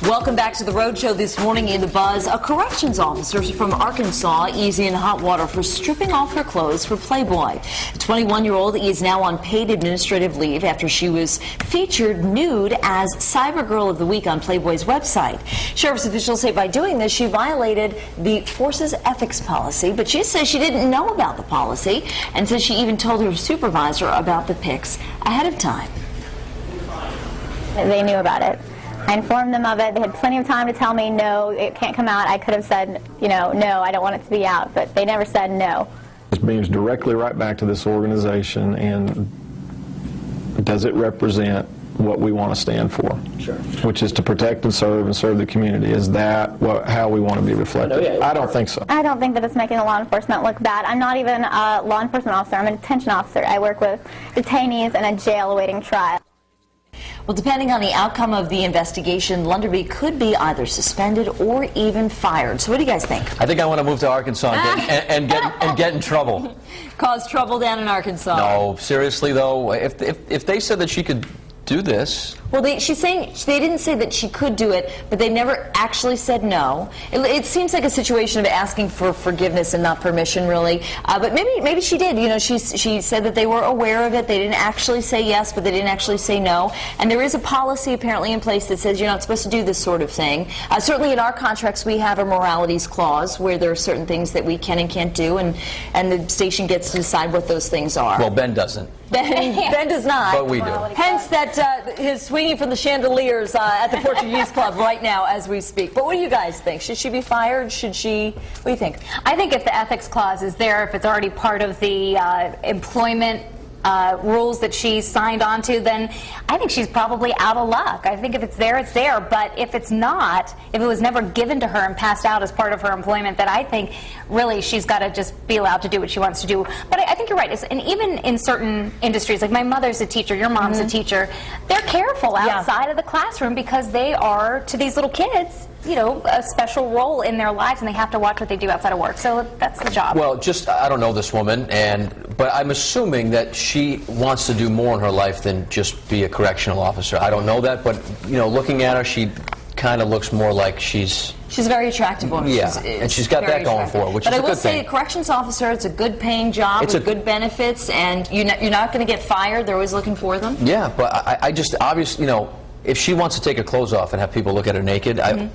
Welcome back to the Road Show. This morning in the buzz, a corrections officer from Arkansas easy in hot water for stripping off her clothes for Playboy. The 21-year-old is now on paid administrative leave after she was featured nude as Cyber Girl of the Week on Playboy's website. Sheriff's officials say by doing this, she violated the force's ethics policy, but she says she didn't know about the policy and says she even told her supervisor about the pics ahead of time. They knew about it. I informed them of it. They had plenty of time to tell me, no, it can't come out. I could have said, no, I don't want it to be out, but they never said no. This beams directly right back to this organization, and does it represent what we want to stand for? Sure. Which is to protect and serve the community. Is that how we want to be reflected? I don't think so. I don't think that it's making the law enforcement look bad. I'm not even a law enforcement officer. I'm a detention officer. I work with detainees in a jail awaiting trial. Well, depending on the outcome of the investigation, Lunderby could be either suspended or even fired. So what do you guys think? I think I want to move to Arkansas and get in trouble. Cause trouble down in Arkansas. No, seriously though, if they said that she could do this. Well, she's saying they didn't say that she could do it, but they never actually said no. It seems like a situation of asking for forgiveness and not permission, really. But maybe she did. You know, she said that they were aware of it. They didn't actually say yes, but they didn't actually say no. And there is a policy apparently in place that says you're not supposed to do this sort of thing. Certainly in our contracts we have a moralities clause where there are certain things that we can and can't do, and the station gets to decide what those things are. Well, Ben doesn't. Ben does not. But we do. Hence that his swinging from the chandeliers at the Portuguese Club right now as we speak. But what do you guys think? Should she be fired? Should she? What do you think? I think if the ethics clause is there, if it's already part of the employment rules that she signed on to, then I think she's probably out of luck. I think if it's there, it's there. But if it's not, if it was never given to her and passed out as part of her employment, then I think really she's got to just be allowed to do what she wants to do. But I think you're right. And even in certain industries, like my mother's a teacher, your mom's a teacher, they're careful outside of the classroom because they are, to these little kids, you know, a special role in their lives, and they have to watch what they do outside of work. So that's the job. Well, I don't know this woman, but I'm assuming that she wants to do more in her life than just be a correctional officer. I don't know that, but you know, looking at her, she kind of looks more like she's a very attractive woman. Yeah, and she's got that going for her, which is a good thing. But I will say, a corrections officer, it's a good paying job with good benefits, and you're not going to get fired. They're always looking for them. Yeah, but I just obviously, you know, if she wants to take her clothes off and have people look at her naked, I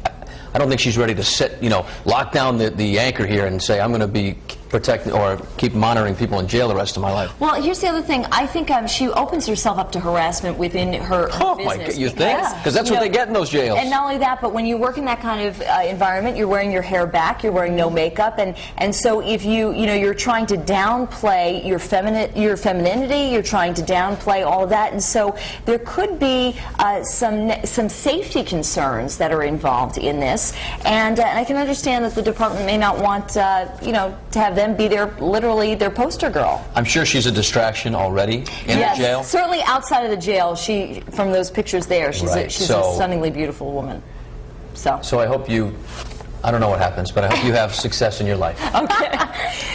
don't think she's ready to sit, you know, lock down the anchor here and say I'm going to be protecting or keep monitoring people in jail the rest of my life. Well, here's the other thing. I think she opens herself up to harassment within her business. Oh my God, you think? Because that's what they get in those jails. And not only that, but when you work in that kind of environment, you're wearing your hair back, you're wearing no makeup, and so if you're trying to downplay your femininity, you're trying to downplay all of that, and so there could be some safety concerns that are involved in this, and I can understand that the department may not want to have them be literally their poster girl. I'm sure she's a distraction already in the jail. Yes, certainly outside of the jail. From those pictures there, she's a stunningly beautiful woman. So I hope I don't know what happens, but I hope you have success in your life. Okay.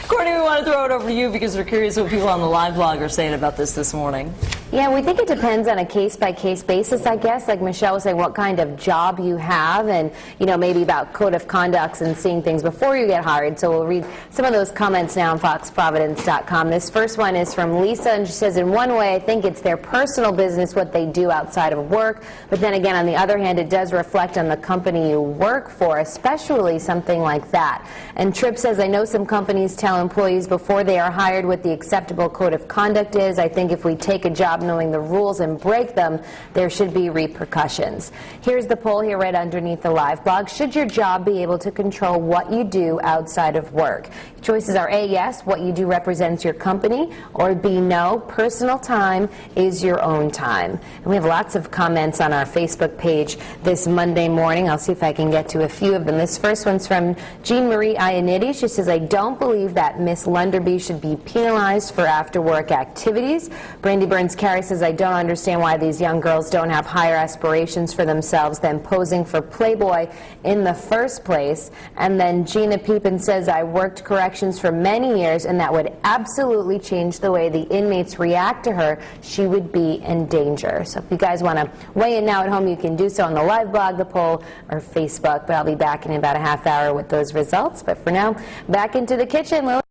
Courtney, we want to throw it over to you because we're curious what people on the live blog are saying about this morning. Yeah, we think it depends on a case-by-case basis, I guess. Like Michelle was saying, what kind of job you have, and maybe about code of conducts and seeing things before you get hired. So we'll read some of those comments now on foxprovidence.com. This first one is from Lisa, and she says, in one way, I think it's their personal business what they do outside of work, but then again, on the other hand, it does reflect on the company you work for, especially something like that. And Tripp says, I know some companies tell employees before they are hired what the acceptable code of conduct is. I think if we take a job knowing the rules and break them, there should be repercussions. Here's the poll here right underneath the live blog. Should your job be able to control what you do outside of work? Choices are A, yes, what you do represents your company, or B, no, personal time is your own time. And we have lots of comments on our Facebook page this Monday morning. I'll see if I can get to a few of them. This first one's from Jean Marie Ioniti. She says, I don't believe that Miss Lunderby should be penalized for after-work activities. Brandy Burns Kelly Carrie says, I don't understand why these young girls don't have higher aspirations for themselves than posing for Playboy in the first place. And then Gina Peepin says, I worked corrections for many years, and that would absolutely change the way the inmates react to her. She would be in danger. So if you guys want to weigh in now at home, you can do so on the live blog, the poll, or Facebook. But I'll be back in about a half hour with those results. But for now, back into the kitchen, Lily.